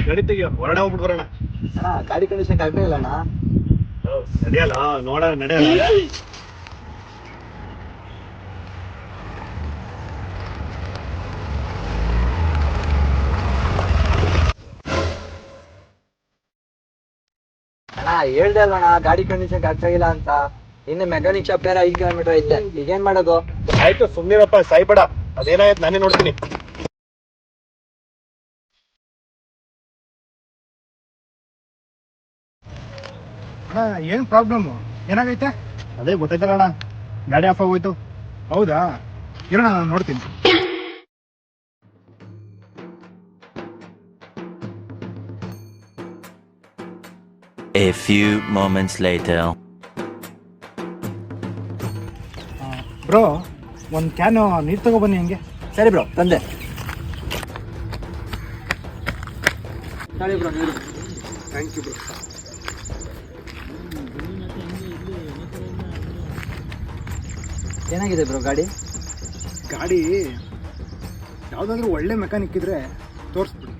ಗಾಡಿ ತೆಗಿಯೋ ಹೊರಡೆ ಹೋಗ್ಬಿಟ್ಟು ಬರೋಣ. ಅಣ್ಣ ಗಾಡಿ ಕಂಡೀಷನ್ ಕರೆಕ್ಟ್ ಇಲ್ಲ ಅಣ್ಣ. ನಡೆಯಲ್ಲ ನೋಡ ನಡೆಯಲ್ಲ. ಅಣ್ಣ ಹೇಳ್ದೆ ಅಲ್ವಣ್ಣ ಗಾಡಿ ಕಂಡೀಷನ್ ಕರೆಕ್ಟ್ ಆಗಿಲ್ಲ ಅಂತ. ಇನ್ನು ಮೆಕ್ಯಾನಿಕ್ ಶಾಪ್ 5 ಕಿಲೋಮೀಟರ್ ಐತೆ, ಈಗೇನ್ ಮಾಡೋದು? ಆಯ್ತು ಸುಮ್ನಿರಪ್ಪ, ಸಾಯ್ಬೇಡ. ಅದೇನಾಯ್ತು ನಾನೇ ನೋಡ್ತೀನಿ. ಏನ್ ಪ್ರಾಬ್ಲಮ್? ಏನಾಗೈತೆ? ಅದೇ ಗೊತ್ತಾಯ್ತಲ್ಲ ಅಣ್ಣ, ಗಾಡಿ ಆಫ್ ಆಗೋಯ್ತು. ಹೌದಾ, ಇರೋಣ ನಾನು ನೋಡ್ತೀನಿ. A few moments later. Bro, ಒಂದು ಕ್ಯಾನು ನೀರು ತಗೊಬನ್ನಿ ಹಂಗೆ. ಸರಿ ಬ್ರೋ, ತಂದೆ. ಸರಿ ಬ್ರೋ, ನೀರು. Thank you bro. ಏನಾಗಿದೆ ಬ್ರೋ ಗಾಡಿ? ಗಾಡಿ ಯಾವುದಾದ್ರೂ ಒಳ್ಳೆ ಮೆಕ್ಯಾನಿಕ್ ಇದ್ರೆ ತೋರಿಸ್ಬಿಡಿ.